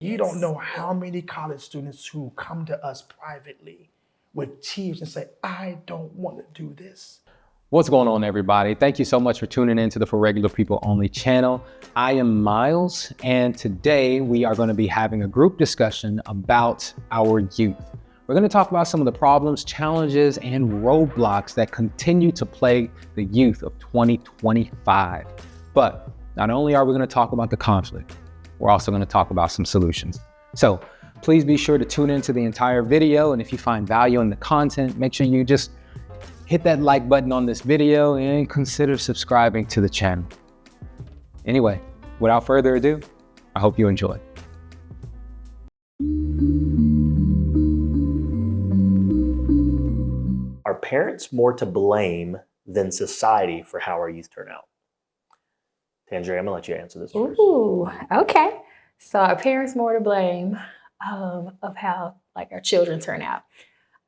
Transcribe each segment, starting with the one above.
You don't know how many college students who come to us privately with tears and say, I don't want to do this. What's going on, everybody? Thank you so much for tuning in to the For Regular People Only channel. I am Miles, and today we are going to be having a group discussion about our youth. We're going to talk about some of the problems, challenges, and roadblocks that continue to plague the youth of 2025. But not only are we going to talk about the conflict, we're also going to talk about some solutions. So please be sure to tune into the entire video, and if you find value in the content, make sure you just hit that like button on this video and consider subscribing to the channel. Anyway, without further ado, I hope you enjoy. Are parents more to blame than society for how our youth turn out? Tangerine, I'm gonna let you answer this first. Ooh, okay. So are parents more to blame of how our children turn out?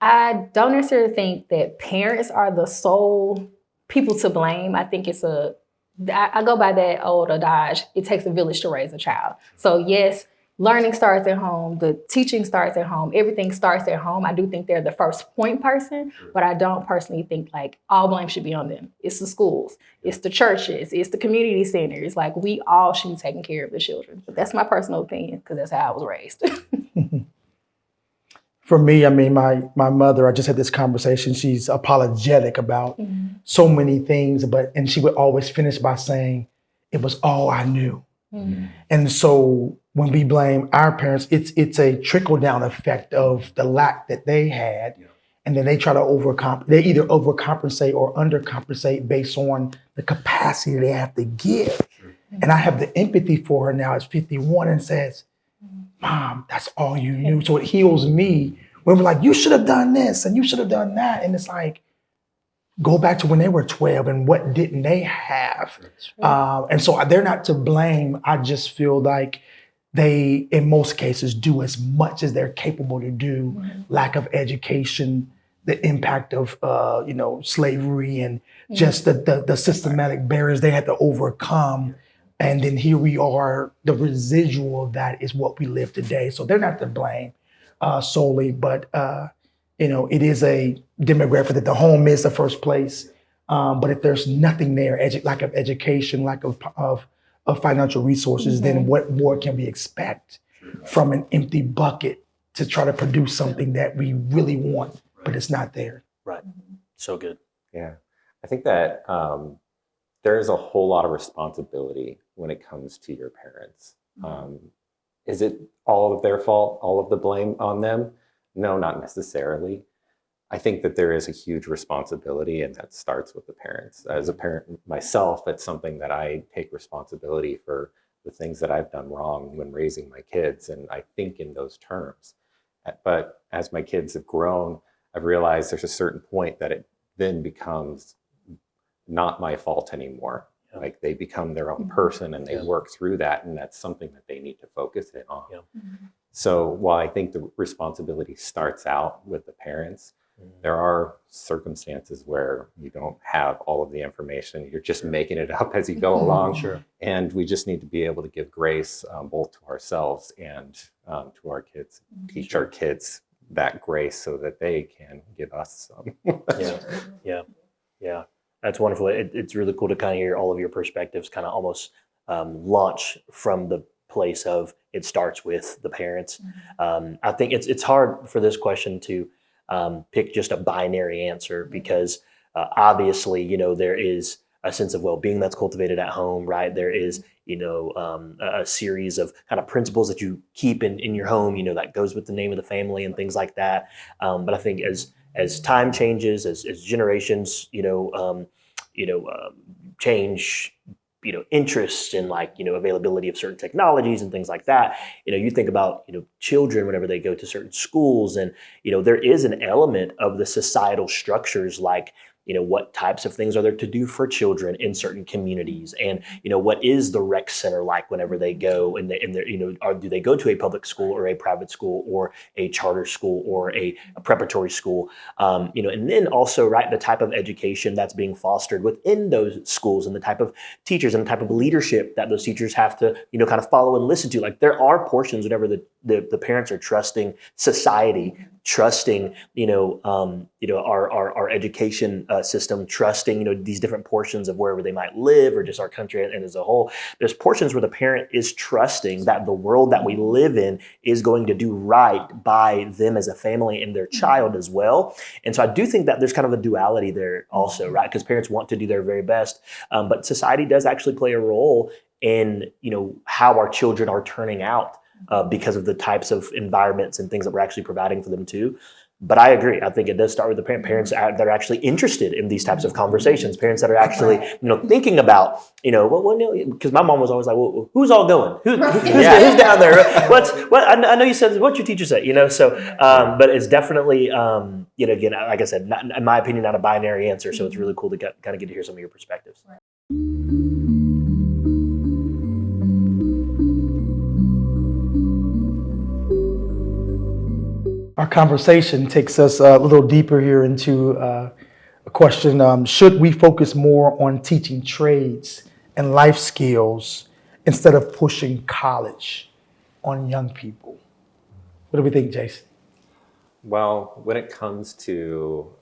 I don't necessarily think that parents are the sole people to blame. I think I go by that old adage, it takes a village to raise a child. So yes, learning starts at home, the teaching starts at home, everything starts at home. I do think they're the first point person, but I don't personally think all blame should be on them. It's the schools, it's the churches, it's the community centers. We all should be taking care of the children. But that's my personal opinion because that's how I was raised. For me, my mother, I just had this conversation. She's apologetic about so many things, and she would always finish by saying, it was all I knew. And so when we blame our parents, it's a trickle down effect of the lack that they had. And then they try to they either overcompensate or undercompensate based on the capacity they have to give. And I have the empathy for her now at 51 and says, Mom, that's all you knew. So it heals me when we're like, you should have done this and you should have done that. And it's like, go back to when they were 12 and what didn't they have? And so they're not to blame. I just feel like they, in most cases, do as much as they're capable to do. Lack of education, the impact of slavery and just the systematic barriers they had to overcome. And then here we are, the residual of that is what we live today. So they're not to blame solely, but it is a demographic that the home is the first place. But if there's nothing there, lack of education, lack of financial resources, then what more can we expect from an empty bucket to try to produce something that we really want, but it's not there? Right. So good. Yeah. I think that there is a whole lot of responsibility when it comes to your parents. Is it all of their fault, all of the blame on them? No, not necessarily. I think that there is a huge responsibility, and that starts with the parents. As a parent myself, it's something that I take responsibility for the things that I've done wrong when raising my kids, and I think in those terms. But as my kids have grown, I've realized there's a certain point that it then becomes not my fault anymore. They become their own person and they work through that, and that's something that they need to focus in on. So while I think the responsibility starts out with the parents, there are circumstances where you don't have all of the information. You're just making it up as you go along. And we just need to be able to give grace both to ourselves and to our kids, teach our kids that grace so that they can give us some. Yeah. That's wonderful. It's really cool to kind of hear all of your perspectives kind of almost launch from the place of it starts with the parents. I think it's hard for this question to pick just a binary answer because obviously, there is a sense of well-being that's cultivated at home, right? There is, a series of kind of principles that you keep in your home, that goes with the name of the family and things like that. But I think as time changes, as generations, change, interest in availability of certain technologies and things like that. You think about, children whenever they go to certain schools and, there is an element of the societal structures like what types of things are there to do for children in certain communities, and what is the rec center like whenever they go, and do they go to a public school or a private school or a charter school or a preparatory school, and then also, right, the type of education that's being fostered within those schools, and the type of teachers and the type of leadership that those teachers have to kind of follow and listen to. Like, there are portions whenever the parents are trusting society, trusting our education system, trusting these different portions of wherever they might live, or just our country and as a whole. There's portions where the parent is trusting that the world that we live in is going to do right by them as a family and their child as well. And so I do think that there's kind of a duality there also, right? Because parents want to do their very best, but society does actually play a role in how our children are turning out, because of the types of environments and things that we're actually providing for them too. But I agree. I think it does start with the parents that are actually interested in these types of conversations. Parents that are actually, thinking about, because my mom was always like, well, who's all going? Who's down there? I know you said, what's your teacher say? So, but it's definitely, again, like I said, not, in my opinion, not a binary answer. So it's really cool to kind of get to hear some of your perspectives. Our conversation takes us a little deeper here into a question. Should we focus more on teaching trades and life skills instead of pushing college on young people? What do we think, Jason? Well, when it comes to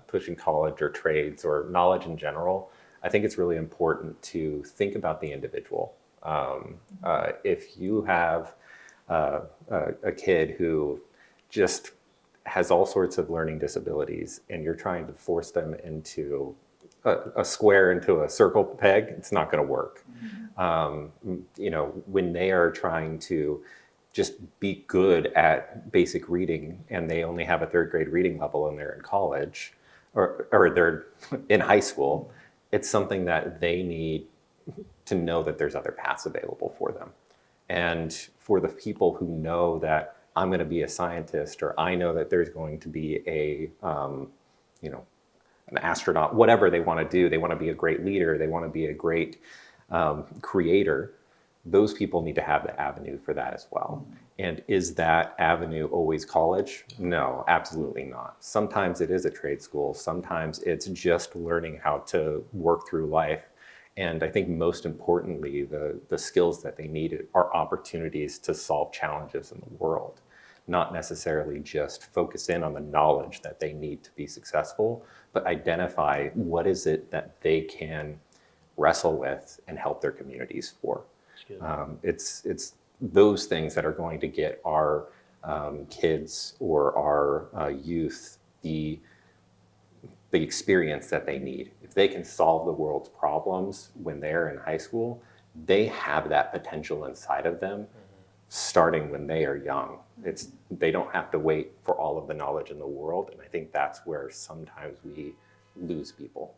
pushing college or trades or knowledge in general, I think it's really important to think about the individual. If you have a kid who just has all sorts of learning disabilities, and you're trying to force them into a square into a circle peg, it's not going to work. When they are trying to just be good at basic reading, and they only have a third grade reading level, and they're in college or they're in high school, it's something that they need to know that there's other paths available for them. And for the people who know that I'm going to be a scientist, or I know that there's going to be an astronaut, whatever they want to do. They want to be a great leader. They want to be a great creator. Those people need to have the avenue for that as well. And is that avenue always college? No, absolutely not. Sometimes it is a trade school. Sometimes it's just learning how to work through life. And I think most importantly, the skills that they need are opportunities to solve challenges in the world, not necessarily just focus in on the knowledge that they need to be successful, but identify what is it that they can wrestle with and help their communities for. It's those things that are going to get our kids or our youth the experience that they need. If they can solve the world's problems when they're in high school, they have that potential inside of them starting when they are young. They don't have to wait for all of the knowledge in the world. And I think that's where sometimes we lose people.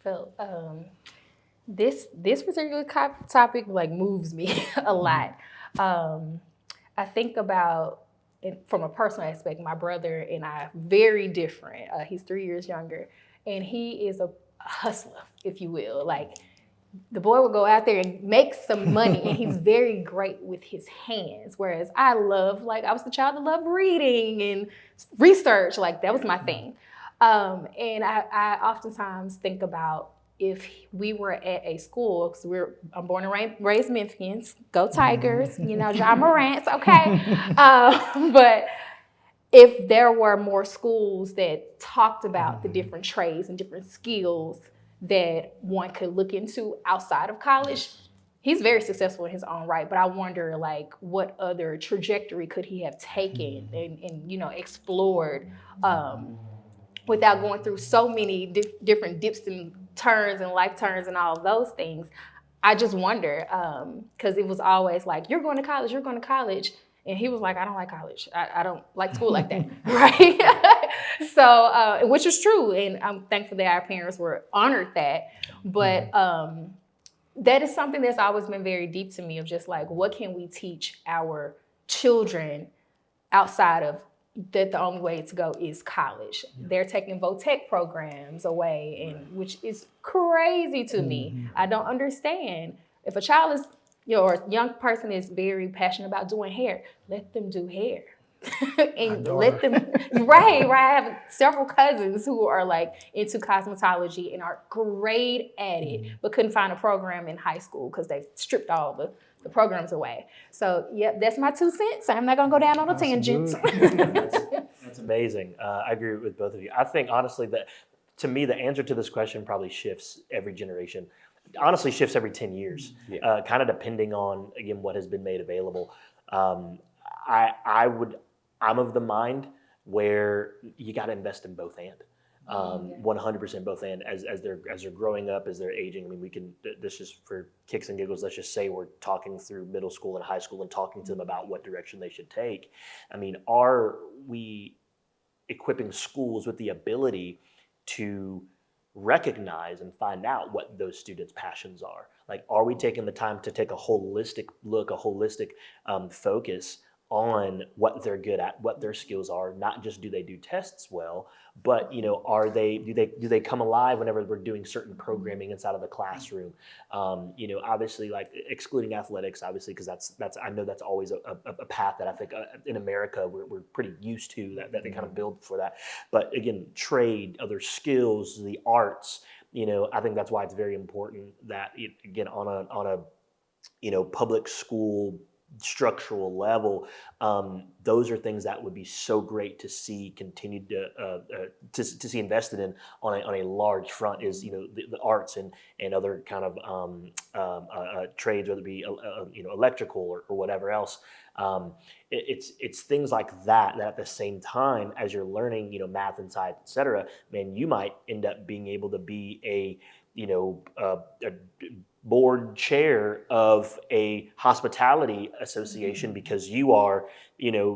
So this particular topic moves me a lot. I think about, from a personal aspect, my brother and I are very different. He's 3 years younger, and he is a hustler, if you will. Like, the boy will go out there and make some money, and he's very great with his hands. Whereas I was the child that loved reading and research. Like, that was my thing. And I oftentimes think about if we were at a school, because I'm born and raised Memphians, go Tigers, John Morant's, okay. But if there were more schools that talked about the different trades and different skills that one could look into outside of college, he's very successful in his own right. But I wonder, what other trajectory could he have taken and explored without going through so many different dips and turns and life turns and all of those things. I just wonder, because it was always like, you're going to college. And he was like, I don't like college. I don't like school like that, right? So, which is true. And I'm thankful that our parents were honored that. But that is something that's always been very deep to me, of just what can we teach our children outside of that the only way to go is college. They're taking VOTEC programs away, and which is crazy to me. I don't understand. If a child is, or a young person is very passionate about doing hair, let them do hair. And let them, right. I have several cousins who are like into cosmetology and are great at it, but couldn't find a program in high school because they stripped all the programs away. So, yep, that's my 2 cents. I'm not gonna go down on a tangent. That's amazing. I agree with both of you. I think honestly that to me the answer to this question probably shifts every generation. Honestly, shifts every 10 years, kind of depending on again what has been made available. I'm of the mind where you got to invest in both and. 100% both and as they're growing up, as they're aging. I mean, we can, this is for kicks and giggles, let's just say we're talking through middle school and high school and talking to them about what direction they should take. I mean, are we equipping schools with the ability to recognize and find out what those students' passions are? Like, are we taking the time to take a holistic look, a holistic focus on what they're good at, what their skills are, not just do they do tests well, but do they come alive whenever we're doing certain programming inside of the classroom? Obviously, like excluding athletics, obviously, because that's I know that's always a path that I think in America we're pretty used to that they kind of build for that. But again, trade, other skills, the arts. I think that's why it's very important that again on a public school structural level, those are things that would be so great to see continued to see invested in on a large front. Is the arts and other kind of trades, whether it be electrical or whatever else. It's things like that at the same time as you're learning math and science, etc. Man, you might end up being able to be a board chair of a hospitality association because you are,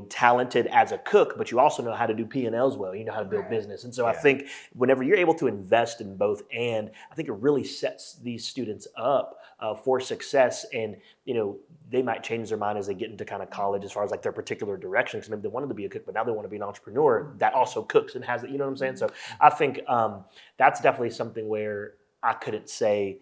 talented as a cook, but you also know how to do P&Ls well. You know how to build business. And so I think whenever you're able to invest in both, and I think it really sets these students up for success. And, they might change their mind as they get into kind of college as far as like their particular direction. Because maybe they wanted to be a cook, but now they want to be an entrepreneur that also cooks and has it. You know what I'm saying? So I think that's definitely something where I couldn't say,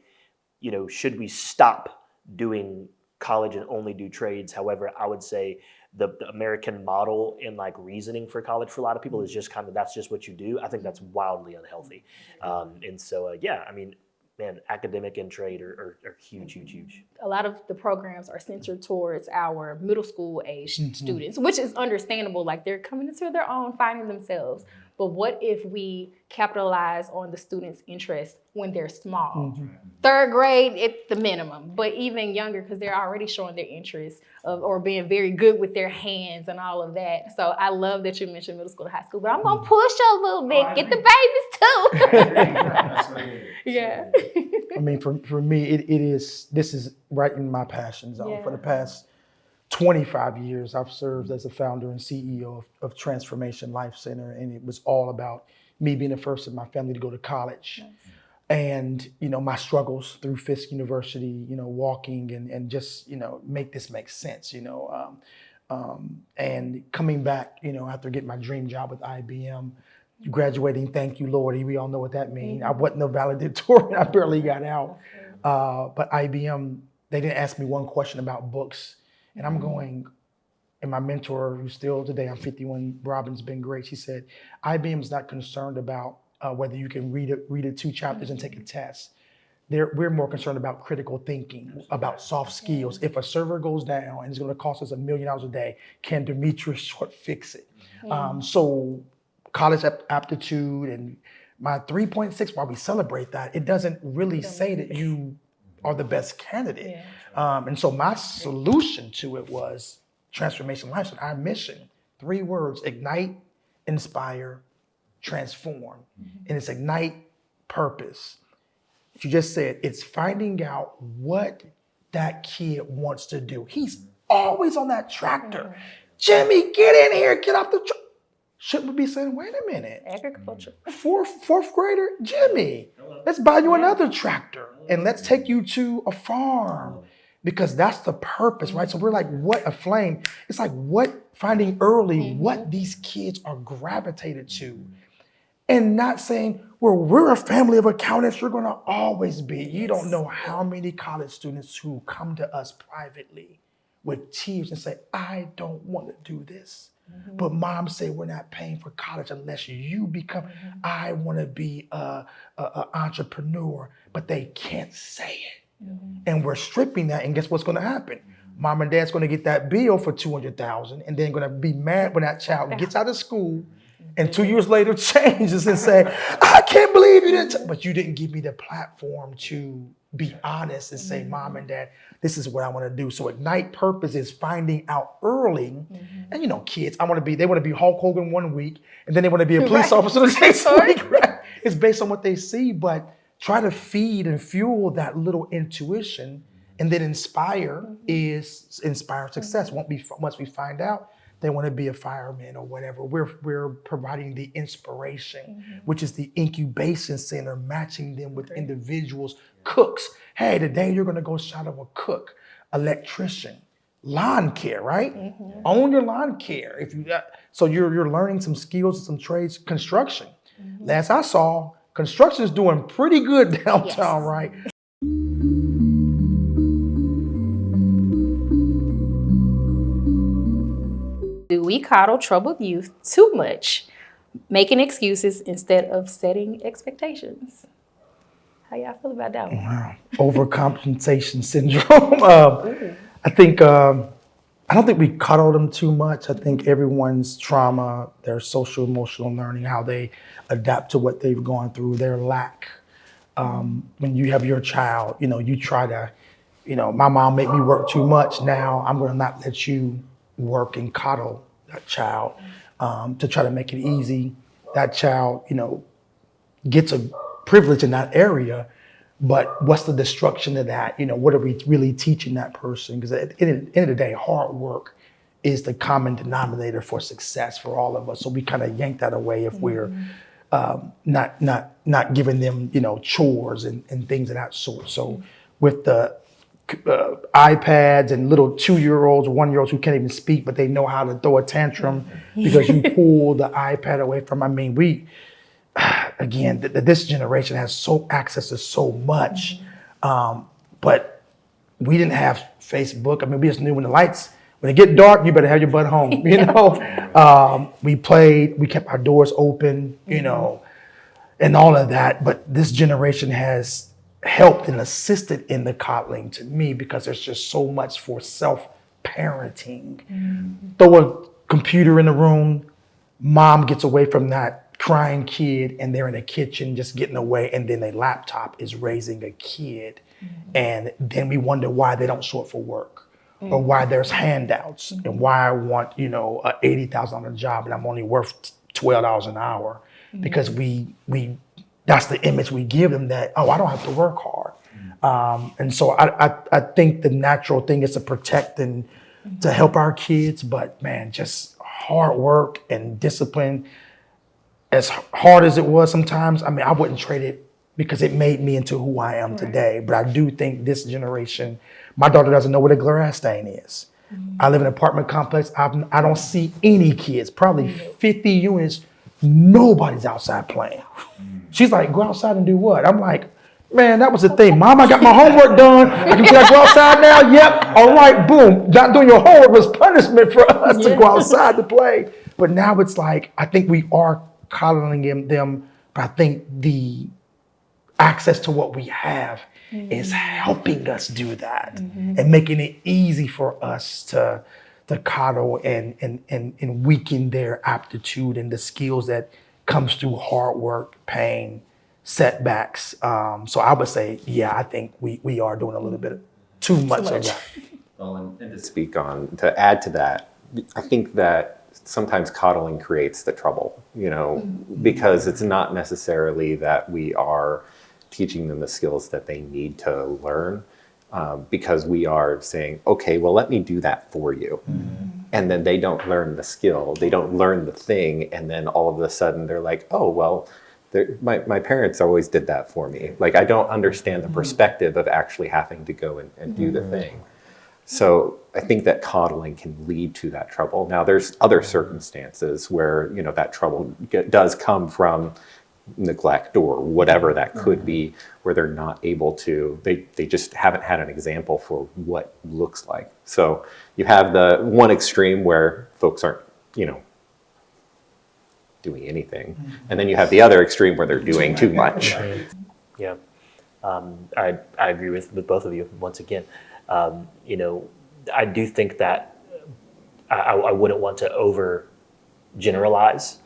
should we stop doing college and only do trades? However, I would say the American model in like reasoning for college for a lot of people is just kind of, that's just what you do. I think that's wildly unhealthy. And so, I mean, man, academic and trade are huge, huge, huge. A lot of the programs are centered towards our middle school age students, which is understandable. Like they're coming into their own, finding themselves. But what if we capitalize on the students' interest when they're small? Third grade, it's the minimum, but even younger because they're already showing their interest or being very good with their hands and all of that. So I love that you mentioned middle school to high school, but I'm going to push you a little bit. Get the babies too. Yeah. I mean, for me, this is right in my passion zone. For the past 25 years, I've served as a founder and CEO of Transformation Life Center, and it was all about me being the first in my family to go to college. Nice. And, my struggles through Fisk University, walking and just, make this make sense, and coming back, after getting my dream job with IBM, graduating, thank you, Lordy. We all know what that means. I wasn't no valedictorian. I barely got out. But IBM, they didn't ask me one question about books. And I'm going, and my mentor, who's still today, I'm 51, Robin's been great. She said, IBM's not concerned about whether you can read it 2 chapters and take a test. We're more concerned about critical thinking, about soft skills. If a server goes down and it's going to cost us $1 million a day, can Demetrius Short fix it? So college aptitude and my 3.6, while we celebrate that, it doesn't really say that you are the best candidate. And so my solution to it was Transformation Life. Our mission, 3 words: ignite, inspire, transform. And it's ignite, purpose. You just said it's finding out what that kid wants to do. He's always on that tractor. Jimmy, get in here, get off the tractor. Should we be saying, wait a minute? Agriculture. Fourth grader, Jimmy, let's buy you another tractor and let's take you to a farm. because that's the purpose, right? So we're like, what a flame. It's like finding early what these kids are gravitated to. And not saying, well, we're a family of accountants, you're gonna always be. You don't know how many college students who come to us privately with tears and say, I don't want to do this. But mom said we're not paying for college unless you become, I want to be a entrepreneur, but they can't say it. And we're stripping that, and guess what's gonna happen? Mom and dad's gonna get that bill for $200,000 and then gonna be mad when that child gets out of school and 2 years later changes and say, I can't believe you didn't, but you didn't give me the platform to be honest and say, mom and dad, this is what I want to do. So Ignite Purpose is finding out early. And you know, kids, they want to be Hulk Hogan one week, and then they want to be a police officer the next week, right? It's based on what they see, but try to feed and fuel that little intuition, and then inspire success. Once we find out they want to be a fireman or whatever, we're providing the inspiration, which is the incubation center, matching them with individuals, cooks. Hey, today you're going to go shadow a cook, electrician, lawn care, right? Own your lawn care. So you're learning some skills and some trades. Construction. Last I saw, construction is doing pretty good downtown, right? Do we coddle troubled youth too much, making excuses instead of setting expectations? How y'all feel about that one? Wow. Overcompensation syndrome. I don't think we coddle them too much. I think everyone's trauma, their social emotional learning, how they adapt to what they've gone through, their lack. When you have your child, you try to, my mom made me work too much. Now I'm going to not let you work and coddle that child to try to make it easy. That child, gets a privilege in that area, but what's the destruction of that? What are we really teaching that person? Because at the end of the day, hard work is the common denominator for success for all of us. So we kind of yank that away if we're not giving them, chores and things of that sort. So with the iPads and little 2-year-olds, 1-year-olds who can't even speak, but they know how to throw a tantrum because you pull the iPad away from. This generation has access to so much, but we didn't have Facebook. We just knew when it get dark, you better have your butt home. We played, we kept our doors open, and all of that. But this generation has helped and assisted in the coddling to me because there's just so much for self-parenting. Throw a computer in the room, mom gets away from that crying kid and they're in the kitchen just getting away, and then a laptop is raising a kid. And then we wonder why they don't show up for work or why there's handouts and why I want, a $80,000 job and I'm only worth $12 an hour because we that's the image we give them that, I don't have to work hard. And so I think the natural thing is to protect and to help our kids, but man, just hard work and discipline. As hard as it was sometimes, I wouldn't trade it because it made me into who I am today. But I do think this generation, my daughter doesn't know what a glass stain is. I live in an apartment complex. I don't see any kids, probably 50 units. Nobody's outside playing. She's like, go outside and do what? I'm like, man, that was the thing. Mom, I got my homework done. Can I go outside now? Yep. All right, boom. Not doing your homework was punishment for us to go outside to play. But now it's like, I think we are coddling them, but I think the access to what we have is helping us do that and making it easy for us to coddle and weaken their aptitude and the skills that comes through hard work, pain, setbacks. So I would say, I think we are doing a little bit too much of that. Well, and to add to that, I think that sometimes coddling creates the trouble, because it's not necessarily that we are teaching them the skills that they need to learn, because we are saying, okay, well, let me do that for you. And then they don't learn the skill, they don't learn the thing, and then all of a sudden they're like, oh, well, my parents always did that for me. Like, I don't understand the perspective of actually having to go and do the thing. So I think that coddling can lead to that trouble. Now, there's other circumstances where, that trouble does come from neglect or whatever that could be, where they're not able to, they just haven't had an example for what looks like. So you have the one extreme where folks aren't, doing anything. And then you have the other extreme where they're doing too much. Yeah. I agree with both of you once again. I do think that I wouldn't want to over generalize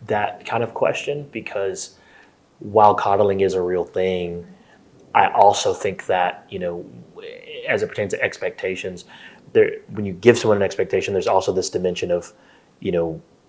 that kind of question, because while coddling is a real thing, I also think that, as it pertains to expectations, when you give someone an expectation, there's also this dimension of,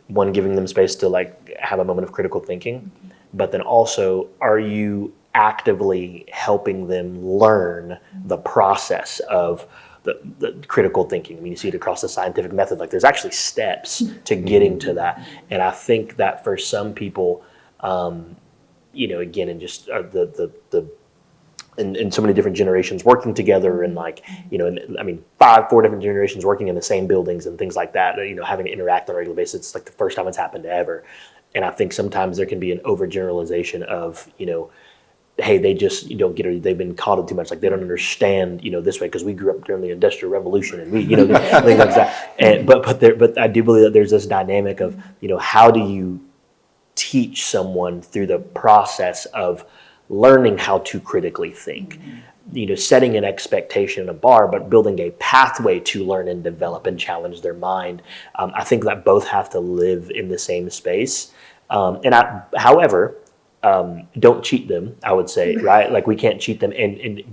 one, giving them space to like have a moment of critical thinking, but then also, are you actively helping them learn the process of the critical thinking? I mean, you see it across the scientific method, like there's actually steps to getting to that. And I think that for some people, again, in just in so many different generations working together, and like, and, I mean, 4 different generations working in the same buildings and things like that, having to interact on a regular basis, it's like the first time it's happened ever. And I think sometimes there can be an overgeneralization of, hey, they just don't get it. They've been coddled too much. Like they don't understand, this way, because we grew up during the Industrial Revolution, and we, things like that. And but I do believe that there's this dynamic of, how do you teach someone through the process of learning how to critically think, setting an expectation and a bar, but building a pathway to learn and develop and challenge their mind. I think that both have to live in the same space. However, don't cheat them, I would say, right? Like we can't cheat them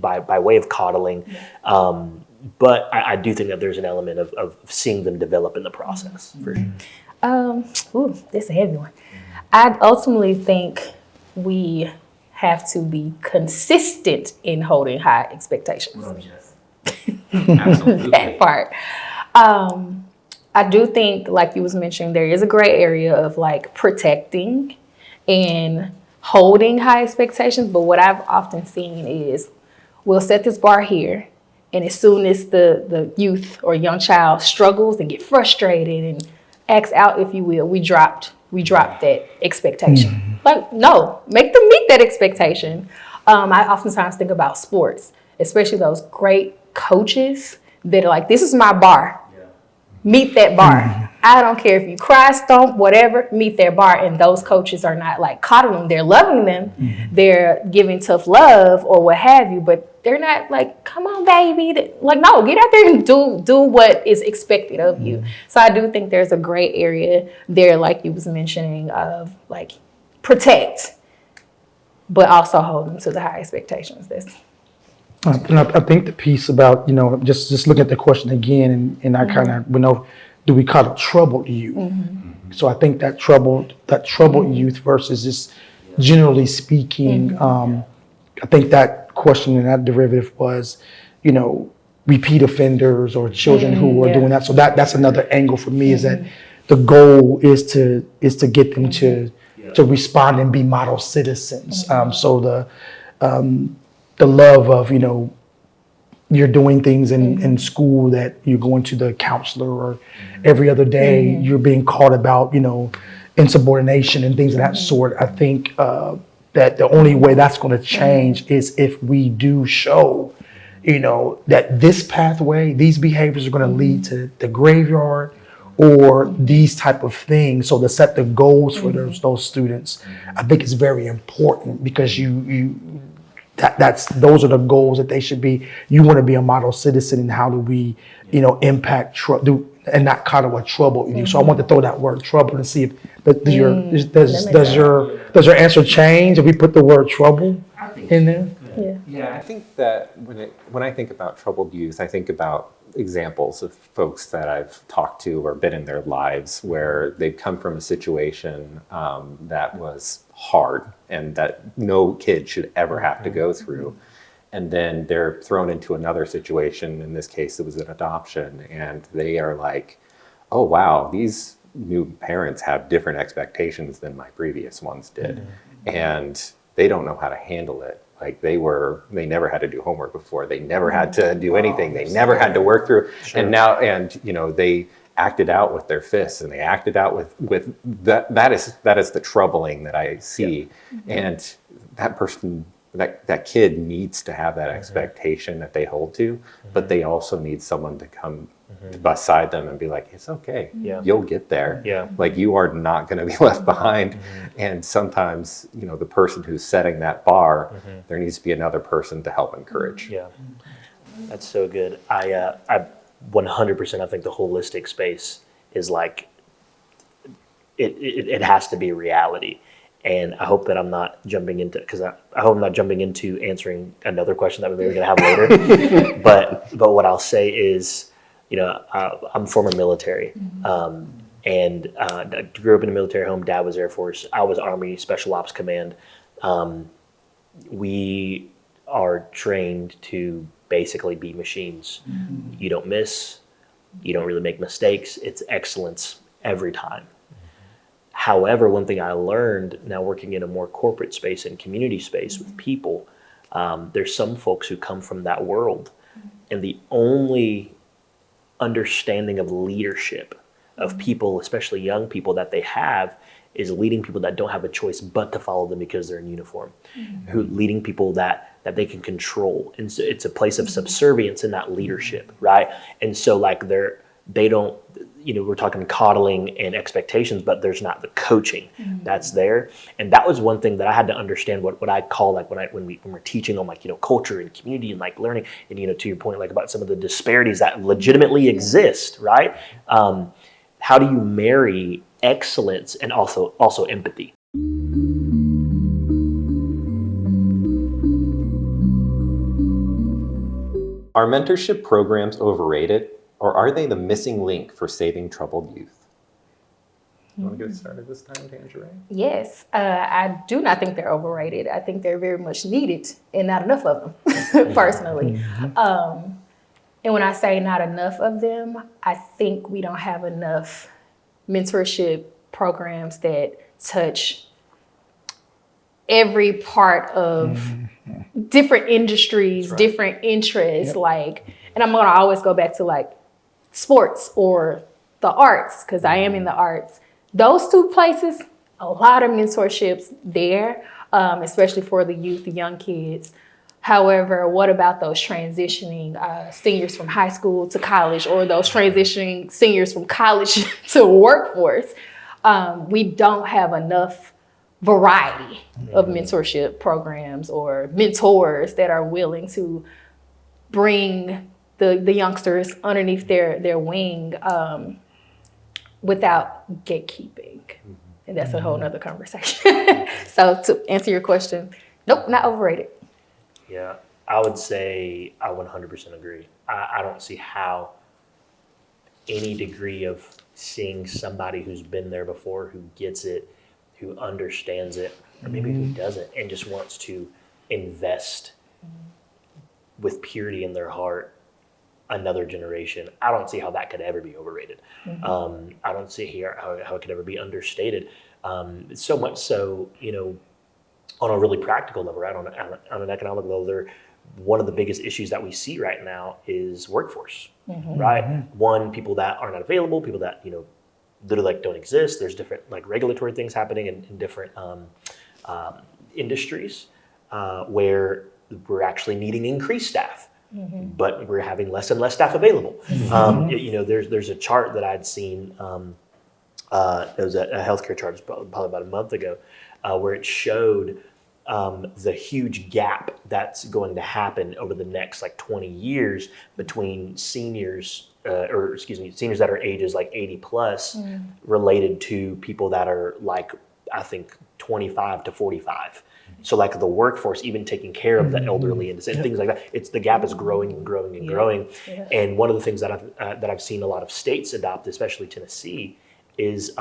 by way of coddling. But I do think that there's an element of seeing them develop in the process. For sure. This is a heavy one. I ultimately think we have to be consistent in holding high expectations. Oh, yes. Absolutely. That part. I do think, like you was mentioning, there is a gray area of like protecting and holding high expectations. But what I've often seen is we'll set this bar here, and as soon as the youth or young child struggles and get frustrated and acts out, if you will, we dropped that expectation. Like, no, make them meet that expectation. I oftentimes think about sports, especially those great coaches that are like, this is my bar. Meet that bar. I don't care if you cry, stomp, whatever, meet their bar. And those coaches are not like coddling. They're loving them. They're giving tough love or what have you, but they're not like, come on, baby. Like, no, get out there and do what is expected of you. So I do think there's a gray area there, like you was mentioning, of like protect, but also hold them to the high expectations. And I think the piece about, just look at the question again, and I kind of know, do we call it troubled youth? So I think that troubled youth versus just generally speaking, I think that question and that derivative was, repeat offenders or children who are doing that. So that's another angle for me, is that the goal is to get them to respond and be model citizens. So the love of, you're doing things in school, that you're going to the counselor, or every other day you're being called about, insubordination and things of that sort. I think that the only way that's going to change is if we do show, that this pathway, these behaviors are going to lead to the graveyard or these type of things. So to set the goals for those students, I think is very important, because those are the goals that they should be. You want to be a model citizen, and how do we, impact and not coddle a trouble you. So I want to throw that word trouble and see if does your answer change if we put the word trouble in there? Yeah, I think that when I think about troubled youth, I think about examples of folks that I've talked to or been in their lives where they've come from a situation that was hard and that no kid should ever have to go through. And then they're thrown into another situation. In this case, it was an adoption. And they are like, oh, wow, these new parents have different expectations than my previous ones did. And they don't know how to handle it. Like they never had to do homework before. They never had to do anything. They never had to work through. Sure. And now, they acted out with their fists, and they acted out with that. That is the troubling that I see. And that person, that kid needs to have that expectation that they hold to, but they also need someone to come beside them and be like, it's okay. Yeah. You'll get there. Yeah. Like you are not going to be left behind. And sometimes, the person who's setting that bar, there needs to be another person to help encourage. Yeah. That's so good. I 100%, I think the holistic space is like, it has to be a reality. And I hope that I'm not jumping into, because I hope I'm not jumping into answering another question that we're going to have later. but what I'll say is, I'm former military, and I grew up in a military home. Dad was Air Force. I was Army Special Ops Command. We are trained to basically be machines. You don't miss. You don't really make mistakes. It's excellence every time. However, one thing I learned now working in a more corporate space and community space with people, there's some folks who come from that world, and the only understanding of leadership of people, especially young people, that they have is leading people that don't have a choice but to follow them because they're in uniform, who leading people that they can control. And so it's a place of subservience in that leadership, right? And so like they don't, we're talking coddling and expectations, but there's not the coaching that's there. And that was one thing that I had to understand what I call like when we're teaching on like, culture and community and like learning and, to your point, like about some of the disparities that legitimately exist, right? How do you marry excellence and also empathy? Are mentorship programs overrated, or are they the missing link for saving troubled youth? You want to get started this time, Tangerine? Yes, I do not think they're overrated. I think they're very much needed and not enough of them, personally. And when I say not enough of them, I think we don't have enough mentorship programs that touch every part of different industries, different interests, and I'm gonna always go back to like sports or the arts, because I am in the arts. Those two places, a lot of mentorships there, especially for the youth, the young kids. However, what about those transitioning seniors from high school to college, or those transitioning seniors from college to workforce? We don't have enough variety of mentorship programs or mentors that are willing to bring the youngsters underneath their wing without gatekeeping. And that's a whole nother conversation. So to answer your question, nope, not overrated. Yeah, I would say I 100% agree. I don't see how any degree of seeing somebody who's been there before, who gets it, who understands it, or maybe who doesn't, and just wants to invest with purity in their heart another generation. I don't see how that could ever be overrated. I don't see here how it could ever be understated. So much so, on a really practical level, right? On an economic level, one of the biggest issues that we see right now is workforce, right? One, people that are not available, people that, literally like don't exist. There's different like regulatory things happening in different industries where we're actually needing increased staff, but we're having less and less staff available. There's a chart that I'd seen. It was a healthcare chart probably about a month ago, where it showed the huge gap that's going to happen over the next like 20 years between seniors that are ages like 80 plus related to people that are like, I think 25 to 45. So like the workforce, even taking care of the elderly and things like that, the gap is growing and growing and growing. Yeah. And one of the things that I've seen a lot of states adopt, especially Tennessee, is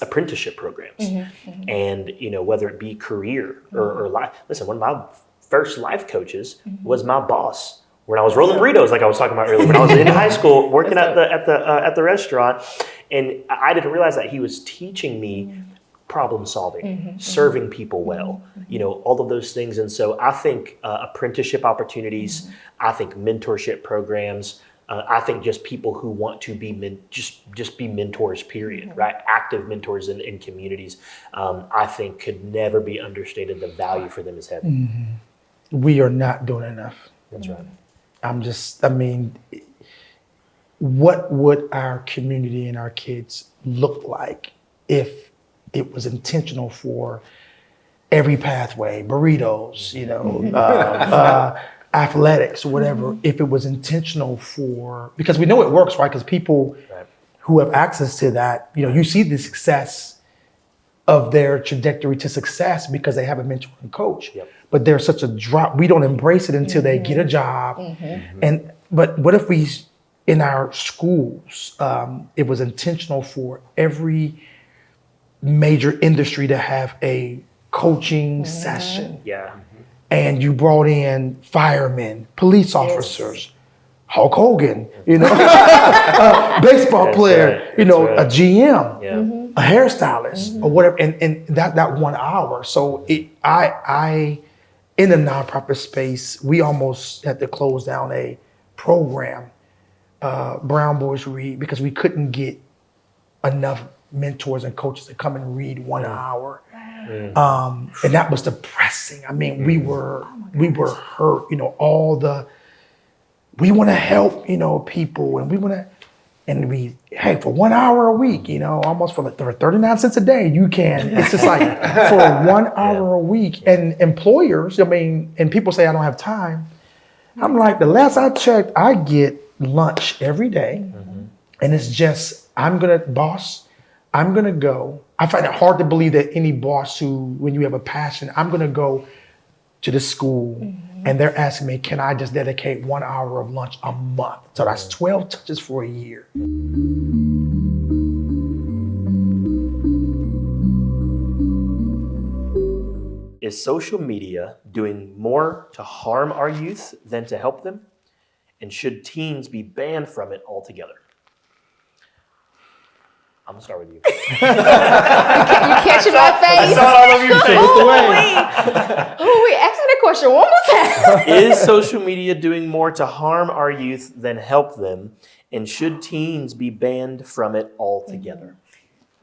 apprenticeship programs. And whether it be career or life. Listen, one of my first life coaches was my boss when I was rolling burritos, like I was talking about earlier. When I was in high school working at the restaurant, and I didn't realize that he was teaching me problem solving, serving people well, all of those things. And so I think apprenticeship opportunities, I think mentorship programs, I think just people who want to be just be mentors, period, right? Active mentors in communities, I think could never be understated. The value for them is heavy. We are not doing enough. That's right. What would our community and our kids look like if it was intentional for every pathway, burritos, athletics, whatever, if it was intentional because we know it works, right? Because people who have access to that, you see the success of their trajectory to success because they have a mentor and coach. Yep. But there's such a drop. We don't embrace it until they get a job. But what if we, in our schools, it was intentional for every major industry to have a coaching session. Yeah. And you brought in firemen, police officers, Hulk Hogan, baseball player, right. a GM, Yeah. a hairstylist, or whatever, and that 1 hour. So I in the nonprofit space, we almost had to close down a program, Brown Boys Read, because we couldn't get enough mentors and coaches to come and read 1 hour. And that was depressing. I mean, we were hurt, we want to help, people, and for 1 hour a week, almost for 39 cents a day, you can. It's just like for 1 hour a week. And employers, and people say I don't have time. I'm like, the last I checked, I get lunch every day. And it's just, I'm going to go. I find it hard to believe that any boss when you have a passion, I'm going to go to the school and they're asking me, can I just dedicate 1 hour of lunch a month? So that's 12 touches for a year. Is social media doing more to harm our youth than to help them? And should teens be banned from it altogether? I'm gonna start with you. You catching my face? I saw all of your face. Wait, ask me that question one more time. Is social media doing more to harm our youth than help them? And should teens be banned from it altogether?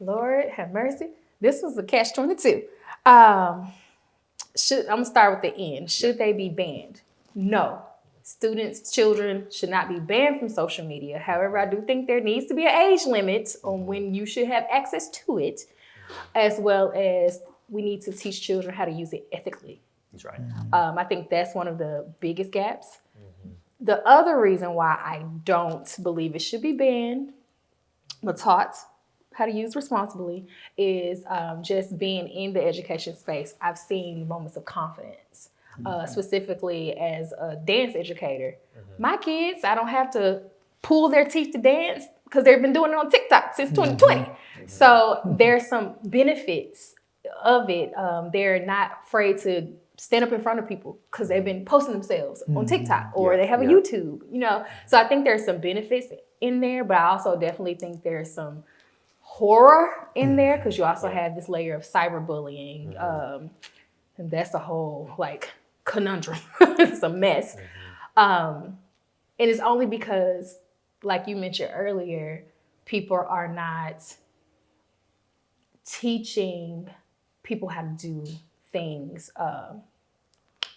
Lord have mercy. This was a catch-22. I'm gonna start with the end. Should they be banned? No. Students, children should not be banned from social media. However, I do think there needs to be an age limit on when you should have access to it, as well as we need to teach children how to use it ethically. That's right. I think that's one of the biggest gaps. The other reason why I don't believe it should be banned, but taught how to use responsibly, is just being in the education space. I've seen moments of confidence. Specifically as a dance educator. My kids, I don't have to pull their teeth to dance because they've been doing it on TikTok since 2020. So there's some benefits of it. They're not afraid to stand up in front of people because they've been posting themselves on TikTok or they have a YouTube, So I think there's some benefits in there, but I also definitely think there's some horror in there because you also have this layer of cyberbullying. And that's a whole conundrum. It's a mess. And it's only because, like you mentioned earlier, people are not teaching people how to do things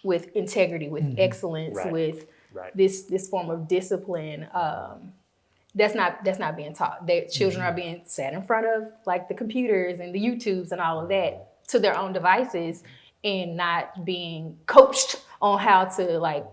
with integrity, with excellence, with this form of discipline. That's not being taught. Children are being sat in front of the computers and the YouTubes and all of that to their own devices, and not being coached on how to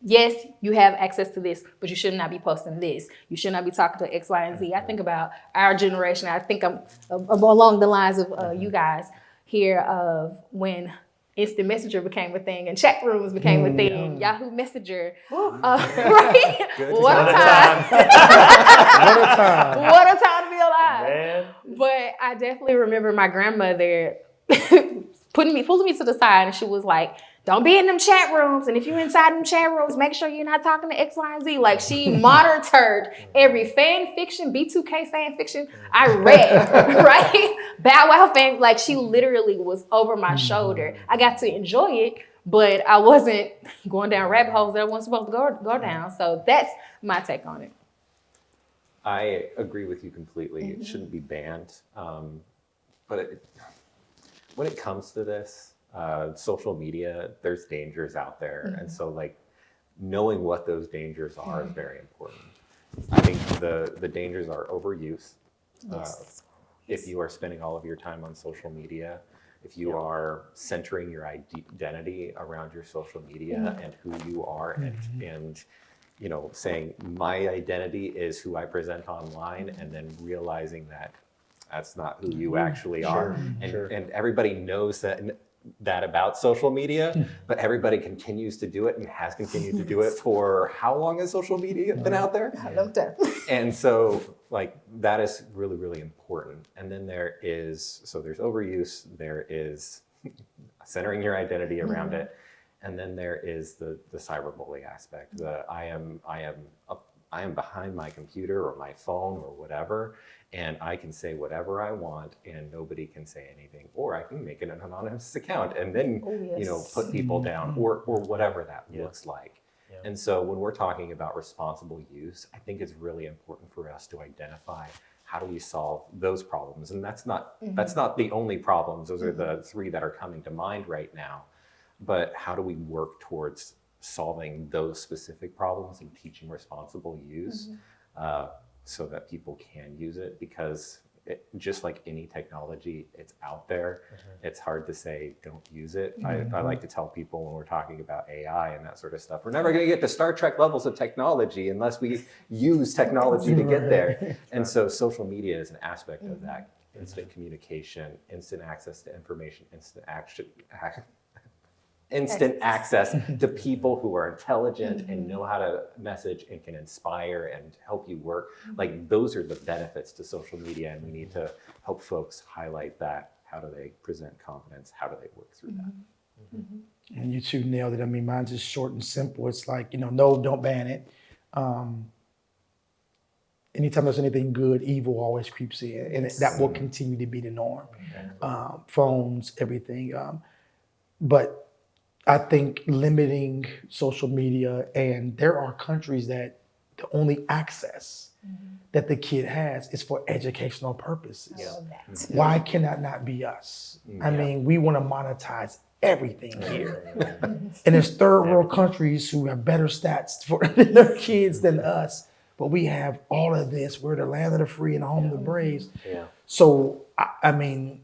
yes, you have access to this, but you should not be posting this. You should not be talking to X, Y, and Z. I think about our generation. I think I'm along the lines of you guys here of when Instant Messenger became a thing and chat rooms became a thing. Yahoo Messenger, right? What a time! What a time to be alive! Man. But I definitely remember my grandmother pulling me to the side, and she was like, don't be in them chat rooms. And if you're inside them chat rooms, make sure you're not talking to X, Y, and Z. Like, she monitored every fan fiction, B2K fan fiction I read, right? Bow Wow fan, like, she literally was over my shoulder. I got to enjoy it, but I wasn't going down rabbit holes that I wasn't supposed to go down. So that's my take on it. I agree with you completely. It shouldn't be banned. But when it comes to this, social media, there's dangers out there. And so like knowing what those dangers are is very important. I think the dangers are overuse. Yes. If you are spending all of your time on social media, if you are centering your identity around your social media and who you are and you know, saying my identity is who I present online, and then realizing that that's not who you actually are. And everybody knows that about social media, but everybody continues to do it and has continued to do it for how long has social media been out there? I love that. And so like that is really, really important. And then there's overuse, there is centering your identity around it. And then there is the cyberbully aspect. I am behind my computer or my phone or whatever, and I can say whatever I want, and nobody can say anything. Or I can make an anonymous account and then you know, put people down or whatever that looks like. And so when we're talking about responsible use, I think it's really important for us to identify how do we solve those problems. And that's not the only problems. Those are the three that are coming to mind right now. But how do we work towards solving those specific problems and teaching responsible use so that people can use it? Because just like any technology, it's out there. It's hard to say don't use it. I like to tell people when we're talking about AI and that sort of stuff, we're never going to get to Star Trek levels of technology unless we use technology to get there. And so social media is an aspect of that. Instant communication, instant access to information, instant access to people who are intelligent and know how to message and can inspire and help you work. Like those are the benefits to social media, and we need to help folks highlight that. How do they present confidence? How do they work through that? And you two nailed it. I mean, mine's just short and simple. It's like, you know, no, don't ban it. Anytime there's anything good, evil always creeps in, and that will continue to be the norm. Phones, everything. But I think limiting social media, and there are countries that the only access that the kid has is for educational purposes. I love that. Why can that not be us? I mean, we want to monetize everything here. And there's third world countries who have better stats for their kids than us, but we have all of this. We're the land of the free and the home of the brave. So, I mean,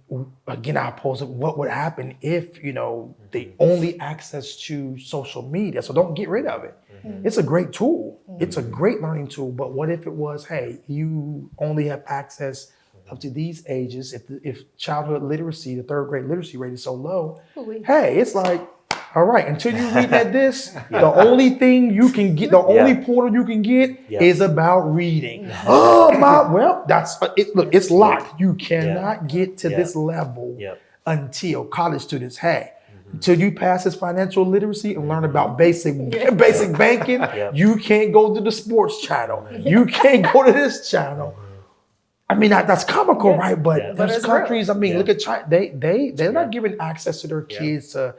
again, I pose it, what would happen if, you know, the only access to social media, so don't get rid of it. It's a great tool. It's a great learning tool, but what if it was, hey, you only have access up to these ages. If childhood literacy, the third grade literacy rate is so low, hey, it's like, all right, until you read this, the only thing you can get, the only portal you can get is about reading. Well, that's it. Look, it's locked. You cannot get to this level until college students, until you pass this financial literacy and learn about basic banking, you can't go to the sports channel. You can't go to this channel. I mean, that's comical, right? But there's countries, real. I mean, look at China. They're not giving access to their kids to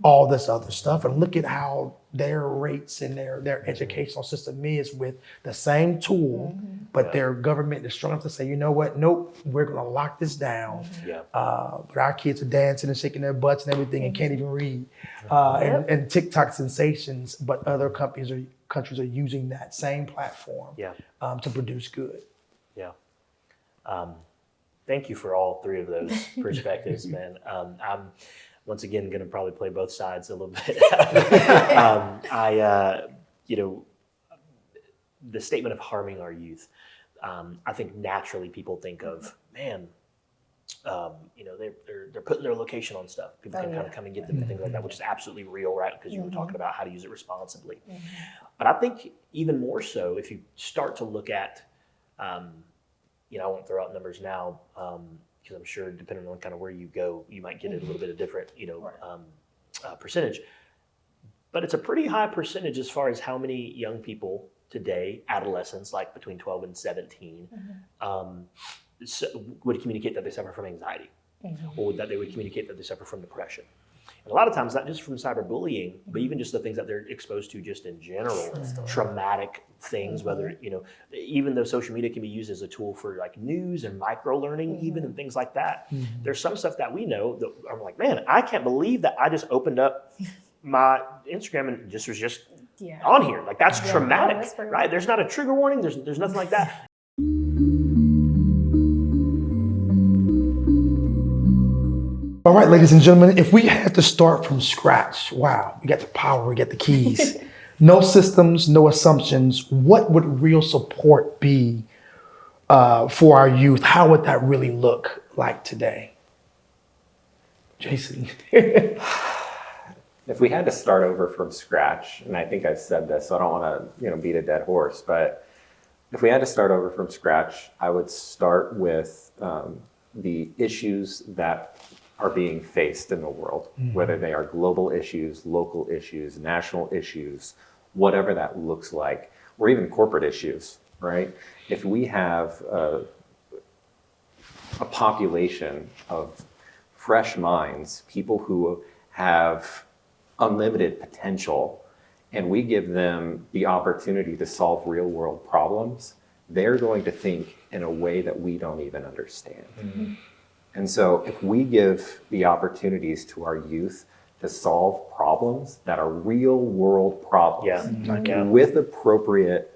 all this other stuff. And look at how their rates and their educational system is with the same tool, but their government is strong enough to say, you know what? Nope, we're going to lock this down. But our kids are dancing and shaking their butts and everything and can't even read. And TikTok sensations, but other countries are using that same platform to produce good. Thank you for all three of those perspectives, man. I'm once again going to probably play both sides a little bit. You know, the statement of harming our youth. I think naturally people think of, man, you know, they're putting their location on stuff. People can kind of come and get them and things like that, which is absolutely real, right? Because you were talking about how to use it responsibly. But I think even more so, if you start to look at, you know, I won't throw out numbers now, because I'm sure depending on kind of where you go, you might get a little bit of different, you know, percentage. but it's a pretty high percentage as far as how many young people today, adolescents, like between 12 and 17, would communicate that they suffer from anxiety, or that they would communicate that they suffer from depression. And a lot of times, not just from cyberbullying, but even just the things that they're exposed to just in general, traumatic things, whether, even though social media can be used as a tool for like news and micro learning, even, and things like that, there's some stuff that we know that I'm like, man, I can't believe that I just opened up my Instagram and just was just on here. Like, that's traumatic, right? There's not a trigger warning. There's nothing like that. All right, ladies and gentlemen, if we had to start from scratch, wow, we got the power, we got the keys. No systems, no assumptions. What would real support be for our youth? How would that really look like today? Jason. If we had to start over from scratch, and I think I've said this, so I don't want to beat a dead horse, but if we had to start over from scratch, I would start with the issues that are being faced in the world, whether they are global issues, local issues, national issues, whatever that looks like, or even corporate issues, right? If we have a population of fresh minds, people who have unlimited potential, and we give them the opportunity to solve real world problems, they're going to think in a way that we don't even understand. And so if we give the opportunities to our youth to solve problems that are real world problems with appropriate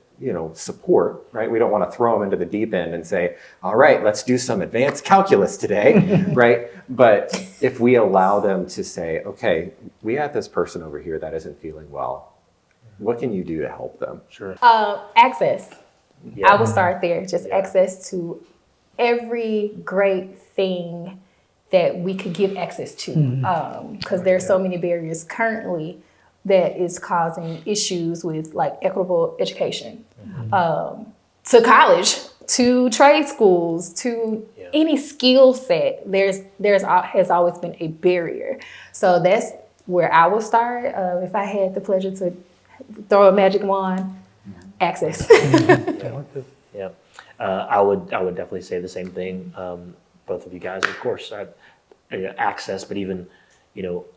support, right? We don't want to throw them into the deep end and say, all right, let's do some advanced calculus today, right? But if we allow them to say, okay, we have this person over here that isn't feeling well. What can you do to help them? Sure. Access. I would start there. Just access to every great thing that we could give access to. Because there's so many barriers currently that is causing issues with like equitable education, to college, to trade schools, to any skill set. Has always been a barrier. So that's where I would start. If I had the pleasure to throw a magic wand, access. I would definitely say the same thing. Both of you guys, of course, access, but even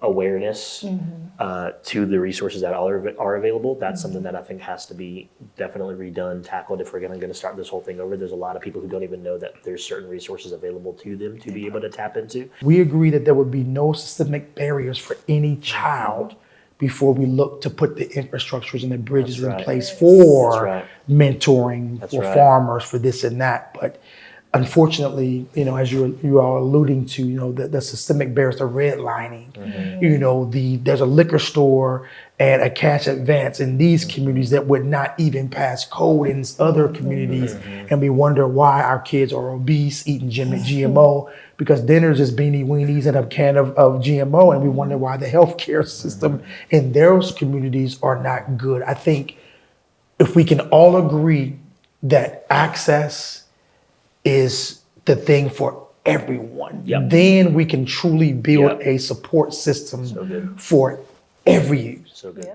awareness to the resources that are available. That's something that I think has to be definitely redone, tackled if we're going to start this whole thing over. There's a lot of people who don't even know that there's certain resources available to them to be able to tap into. We agree that there would be no systemic barriers for any child before we look to put the infrastructures and the bridges in place for mentoring, for farmers, for this and that. But unfortunately, as you are alluding to, the systemic barriers, the redlining, there's a liquor store and a cash advance in these communities that would not even pass code in other communities. And we wonder why our kids are obese, eating GMO, because dinner's is beanie weenies and a can of GMO. And we wonder why the healthcare system in those communities are not good. I think if we can all agree that access is the thing for everyone, then we can truly build a support system for every youth. So good.